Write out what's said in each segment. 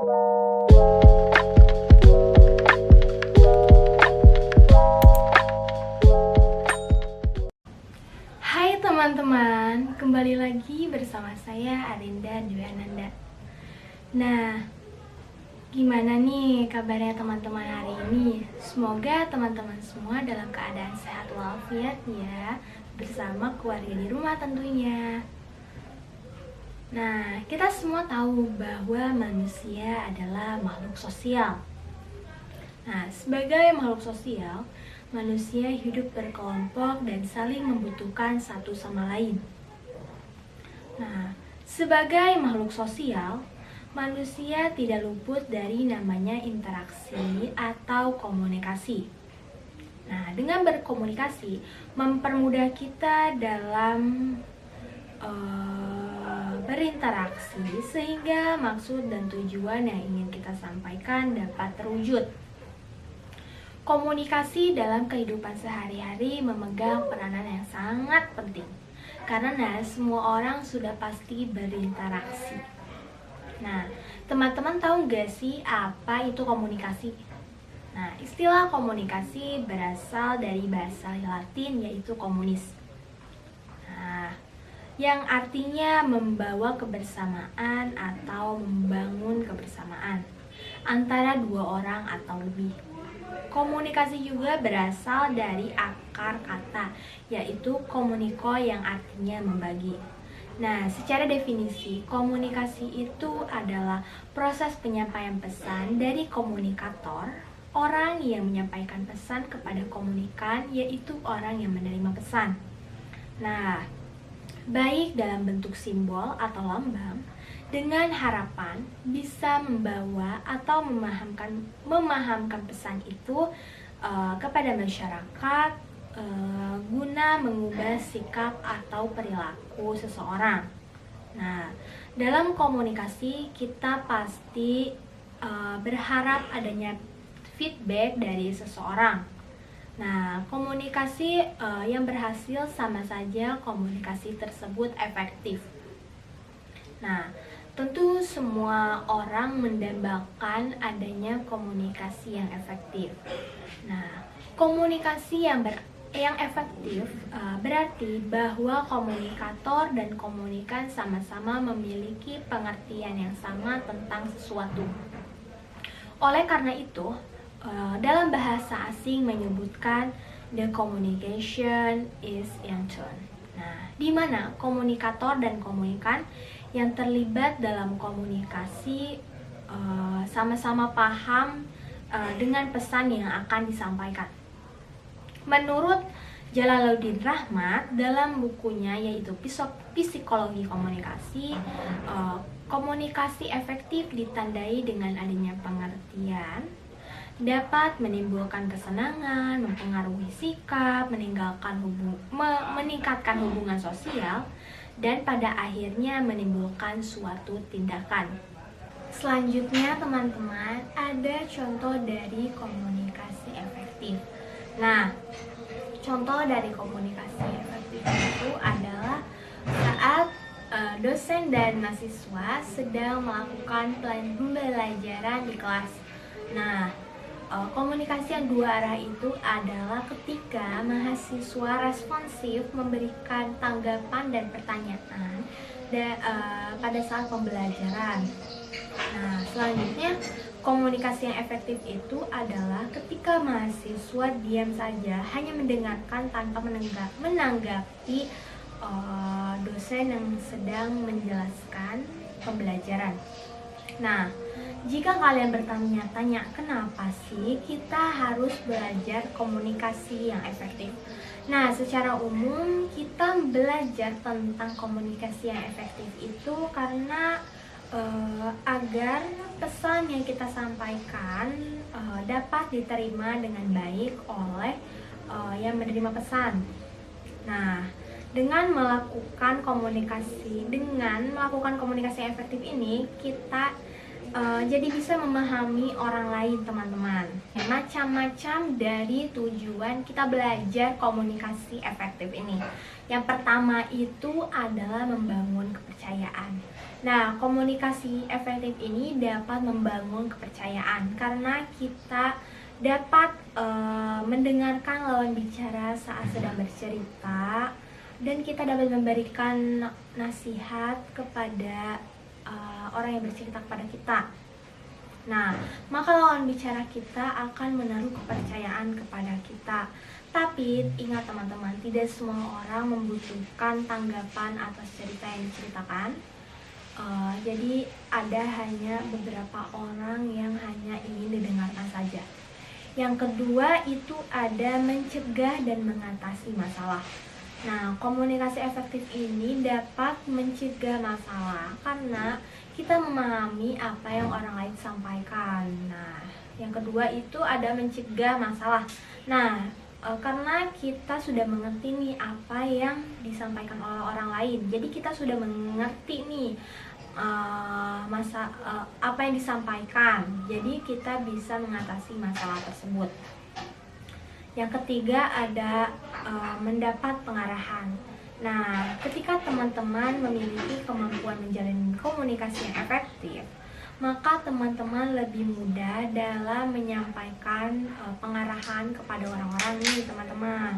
Hai teman-teman, kembali lagi bersama saya Arinda Dwi Ananda. Nah, gimana nih kabarnya teman-teman hari ini? Semoga teman-teman semua dalam keadaan sehat walafiat ya, bersama keluarga di rumah tentunya. Nah, kita semua tahu bahwa manusia adalah makhluk sosial. Nah, sebagai makhluk sosial, manusia hidup berkelompok dan saling membutuhkan satu sama lain. Nah, sebagai makhluk sosial, manusia tidak luput dari namanya interaksi atau komunikasi. Nah, dengan berkomunikasi mempermudah kita dalam berinteraksi sehingga maksud dan tujuan yang ingin kita sampaikan dapat terwujud. Komunikasi dalam kehidupan sehari-hari memegang peranan yang sangat penting karena semua orang sudah pasti berinteraksi. Nah, teman-teman tahu nggak sih apa itu komunikasi? Nah, istilah komunikasi berasal dari bahasa Latin yaitu communis. Nah, yang artinya membawa kebersamaan atau membangun kebersamaan antara dua orang atau lebih. Komunikasi juga berasal dari akar kata, yaitu komuniko yang artinya membagi. Nah, secara definisi, komunikasi itu adalah proses penyampaian pesan dari komunikator, orang yang menyampaikan pesan kepada komunikan, yaitu orang yang menerima pesan. Nah, baik dalam bentuk simbol atau lambang, dengan harapan bisa membawa atau memahamkan pesan itu kepada masyarakat guna mengubah sikap atau perilaku seseorang. Nah, dalam komunikasi kita pasti berharap adanya feedback dari seseorang. Nah, komunikasi yang berhasil sama saja komunikasi tersebut efektif. Nah, tentu semua orang mendambakan adanya komunikasi yang efektif. Nah, komunikasi yang efektif berarti bahwa komunikator dan komunikan sama-sama memiliki pengertian yang sama tentang sesuatu. Oleh karena itu, dalam bahasa asing menyebutkan the communication is in tune. Nah, di mana komunikator dan komunikan yang terlibat dalam komunikasi sama-sama paham dengan pesan yang akan disampaikan. Menurut Jalaluddin Rahmat dalam bukunya yaitu Psikologi Komunikasi, komunikasi efektif ditandai dengan adanya pengertian, dapat menimbulkan kesenangan, mempengaruhi sikap, meningkatkan hubungan sosial, dan pada akhirnya menimbulkan suatu tindakan. Selanjutnya teman-teman, ada contoh dari komunikasi efektif. Nah, contoh dari komunikasi efektif itu adalah saat dosen dan mahasiswa sedang melakukan pembelajaran di kelas. Nah, komunikasi yang dua arah itu adalah ketika mahasiswa responsif memberikan tanggapan dan pertanyaan pada saat pembelajaran. Nah, selanjutnya komunikasi yang efektif itu adalah ketika mahasiswa diam saja, hanya mendengarkan tanpa menanggapi dosen yang sedang menjelaskan pembelajaran. Nah, jika kalian bertanya-tanya kenapa sih kita harus belajar komunikasi yang efektif? Nah, secara umum kita belajar tentang komunikasi yang efektif itu karena agar pesan yang kita sampaikan dapat diterima dengan baik oleh yang menerima pesan. Nah, dengan melakukan komunikasi yang efektif ini, kita jadi bisa memahami orang lain, teman-teman. Macam-macam dari tujuan kita belajar komunikasi efektif ini. Yang pertama itu adalah membangun kepercayaan. Nah, komunikasi efektif ini dapat membangun kepercayaan karena kita dapat mendengarkan lawan bicara saat sedang bercerita, dan kita dapat memberikan nasihat kepada orang yang bercerita kepada kita. Nah, maka lawan bicara kita akan menaruh kepercayaan kepada kita. Tapi ingat teman-teman, tidak semua orang membutuhkan tanggapan atas cerita yang diceritakan. Jadi ada hanya beberapa orang yang hanya ingin didengarkan saja. Yang kedua itu ada mencegah dan mengatasi masalah. Nah, komunikasi efektif ini dapat mencegah masalah karena kita memahami apa yang orang lain sampaikan. Nah, yang kedua itu ada mencegah masalah. Nah, karena kita sudah mengerti nih apa yang disampaikan oleh orang lain. Jadi kita sudah mengerti nih apa yang disampaikan. Jadi kita bisa mengatasi masalah tersebut. Yang ketiga ada mendapat pengarahan. Nah, ketika teman-teman memiliki kemampuan menjalin komunikasi yang efektif, maka teman-teman lebih mudah dalam menyampaikan pengarahan kepada orang-orang nih teman-teman.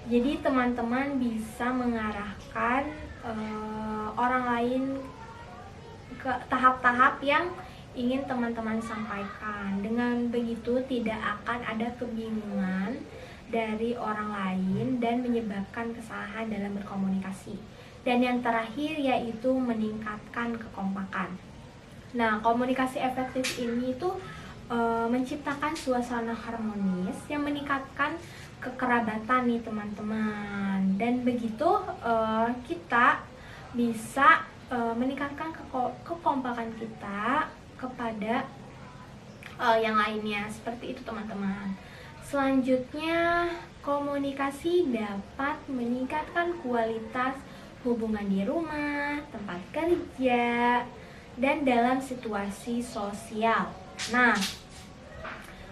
Jadi teman-teman bisa mengarahkan orang lain ke tahap-tahap yang ingin teman-teman sampaikan. Dengan begitu tidak akan ada kebingungan dari orang lain dan menyebabkan kesalahan dalam berkomunikasi. Dan yang terakhir yaitu meningkatkan kekompakan. Nah, komunikasi efektif ini tuh menciptakan suasana harmonis yang meningkatkan kekerabatan nih teman-teman. Dan begitu kita bisa meningkatkan kekompakan kita kepada yang lainnya. Seperti itu teman-teman. Selanjutnya, komunikasi dapat meningkatkan kualitas hubungan di rumah, tempat kerja, dan dalam situasi sosial. Nah,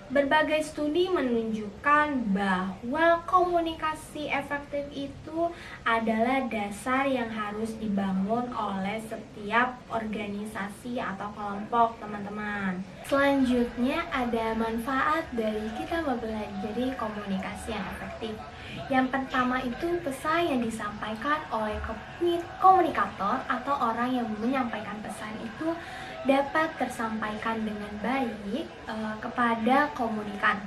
berbagai studi menunjukkan bahwa komunikasi efektif itu adalah dasar yang harus dibangun oleh setiap organisasi atau kelompok, teman-teman. Selanjutnya ada manfaat dari kita mempelajari komunikasi yang efektif. Yang pertama itu pesan yang disampaikan oleh komunikator atau orang yang menyampaikan pesan itu dapat tersampaikan dengan baik kepada komunikan.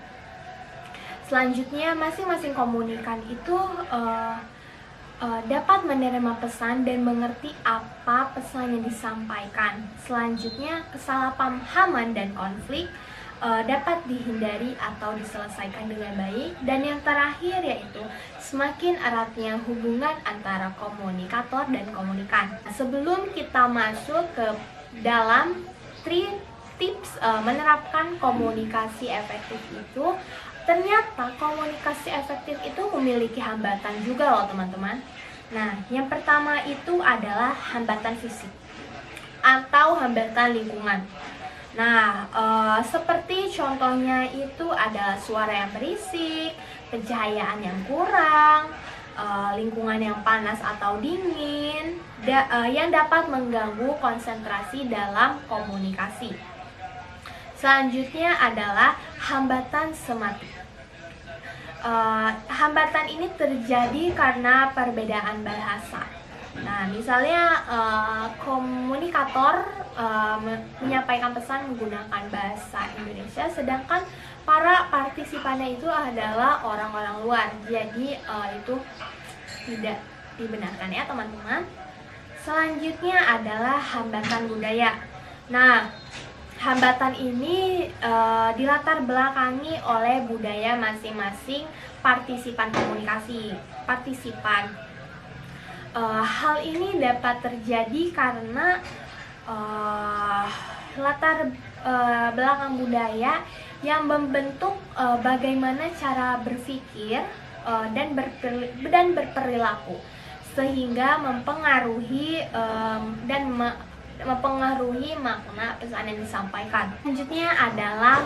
Selanjutnya, masing-masing komunikan itu dapat menerima pesan dan mengerti apa pesan yang disampaikan. Selanjutnya, kesalahpahaman dan konflik dapat dihindari atau diselesaikan dengan baik. Dan yang terakhir yaitu semakin eratnya hubungan antara komunikator dan komunikan. Sebelum kita masuk ke dalam 3 tips menerapkan komunikasi efektif itu, ternyata komunikasi efektif itu memiliki hambatan juga loh teman-teman. Nah, yang pertama itu adalah hambatan fisik atau hambatan lingkungan. Nah, seperti contohnya itu adalah suara yang berisik, pencahayaan yang kurang, lingkungan yang panas atau dingin, yang dapat mengganggu konsentrasi dalam komunikasi. Selanjutnya adalah hambatan semiotik. Hambatan ini terjadi karena perbedaan bahasa. Nah, misalnya komunikator menyampaikan pesan menggunakan bahasa Indonesia, sedangkan para partisipannya itu adalah orang-orang luar. Jadi itu tidak dibenarkan ya teman-teman. Selanjutnya adalah hambatan budaya. Nah, hambatan ini dilatar belakangi oleh budaya masing-masing partisipan komunikasi. Hal ini dapat terjadi karena latar belakang budaya yang membentuk bagaimana cara berpikir dan berperilaku, sehingga mempengaruhi mempengaruhi makna pesan yang disampaikan. Selanjutnya adalah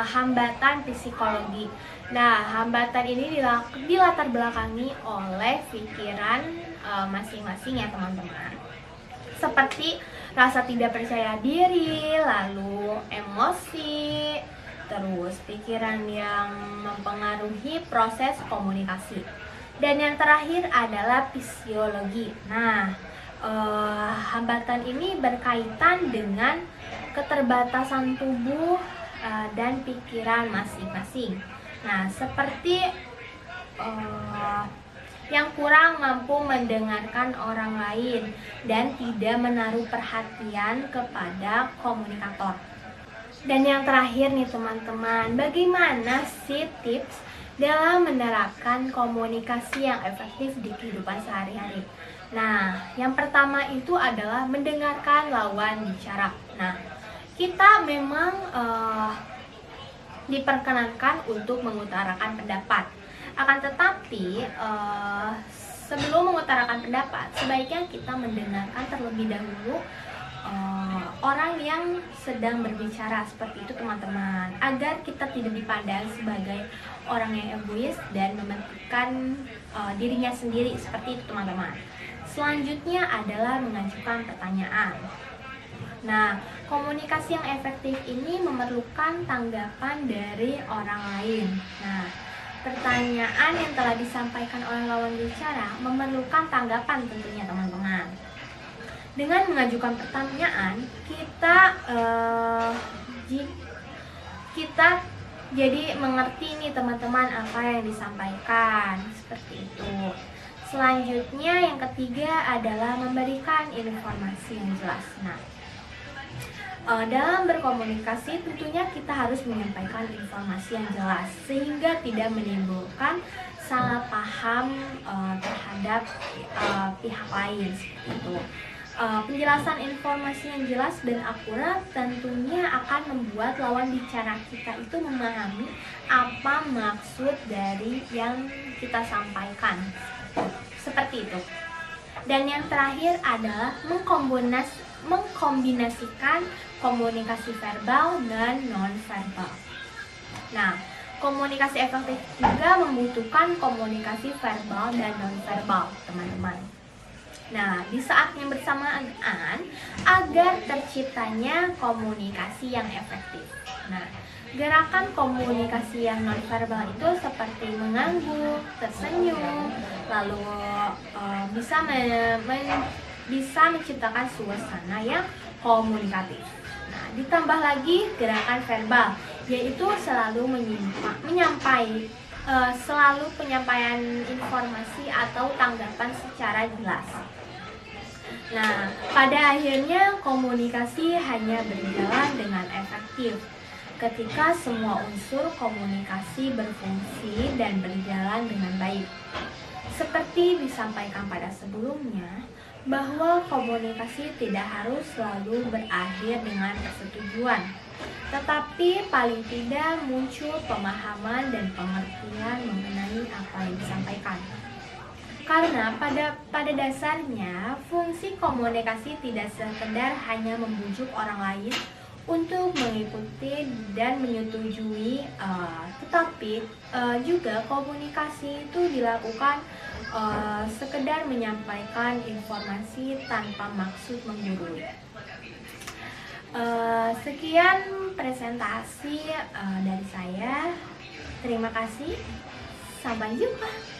hambatan psikologi. Nah, hambatan ini dilatar belakangi oleh pikiran masing-masing ya teman-teman. Seperti rasa tidak percaya diri, lalu emosi, terus pikiran yang mempengaruhi proses komunikasi. Dan yang terakhir adalah fisiologi. Nah, hambatan ini berkaitan dengan keterbatasan tubuh dan pikiran masing-masing. Nah, seperti yang kurang mampu mendengarkan orang lain dan tidak menaruh perhatian kepada komunikator. Dan yang terakhir nih teman-teman, bagaimana sih tips dalam menerapkan komunikasi yang efektif di kehidupan sehari-hari? Nah, yang pertama itu adalah mendengarkan lawan bicara. Nah, kita memang diperkenankan untuk mengutarakan pendapat. Akan tetapi, sebelum mengutarakan pendapat, sebaiknya kita mendengarkan terlebih dahulu orang yang sedang berbicara, seperti itu teman-teman, agar kita tidak dipandang sebagai orang yang egois dan mementingkan dirinya sendiri, seperti itu teman-teman. Selanjutnya adalah mengajukan pertanyaan. Nah, komunikasi yang efektif ini memerlukan tanggapan dari orang lain. Nah, pertanyaan yang telah disampaikan oleh lawan bicara memerlukan tanggapan tentunya teman-teman. Dengan mengajukan pertanyaan, kita jadi mengerti nih teman-teman apa yang disampaikan, seperti itu. Selanjutnya yang ketiga adalah memberikan informasi yang jelas. Nah, dalam berkomunikasi tentunya kita harus menyampaikan informasi yang jelas sehingga tidak menimbulkan salah paham terhadap pihak lain, seperti itu. Penjelasan informasi yang jelas dan akurat tentunya akan membuat lawan bicara kita itu memahami apa maksud dari yang kita sampaikan, seperti itu. Dan yang terakhir adalah mengkombinasikan komunikasi verbal dan non-verbal. Nah, komunikasi efektif juga membutuhkan komunikasi verbal dan non-verbal, teman-teman. Nah, di saat yang bersamaan agar terciptanya komunikasi yang efektif. Nah, gerakan komunikasi yang nonverbal itu seperti mengangguk, tersenyum, lalu bisa menciptakan suasana yang komunikatif. Nah, ditambah lagi gerakan verbal, yaitu selalu selalu penyampaian informasi atau tanggapan secara jelas. Nah, pada akhirnya komunikasi hanya berjalan dengan efektif ketika semua unsur komunikasi berfungsi dan berjalan dengan baik. Seperti disampaikan pada sebelumnya, bahwa komunikasi tidak harus selalu berakhir dengan persetujuan, tetapi paling tidak muncul pemahaman dan pengertian mengenai apa yang disampaikan. Karena pada dasarnya fungsi komunikasi tidak sekedar hanya membujuk orang lain untuk mengikuti dan menyetujui, tetapi juga komunikasi itu dilakukan sekedar menyampaikan informasi tanpa maksud menggurui. Sekian presentasi dari saya. Terima kasih. Sampai jumpa.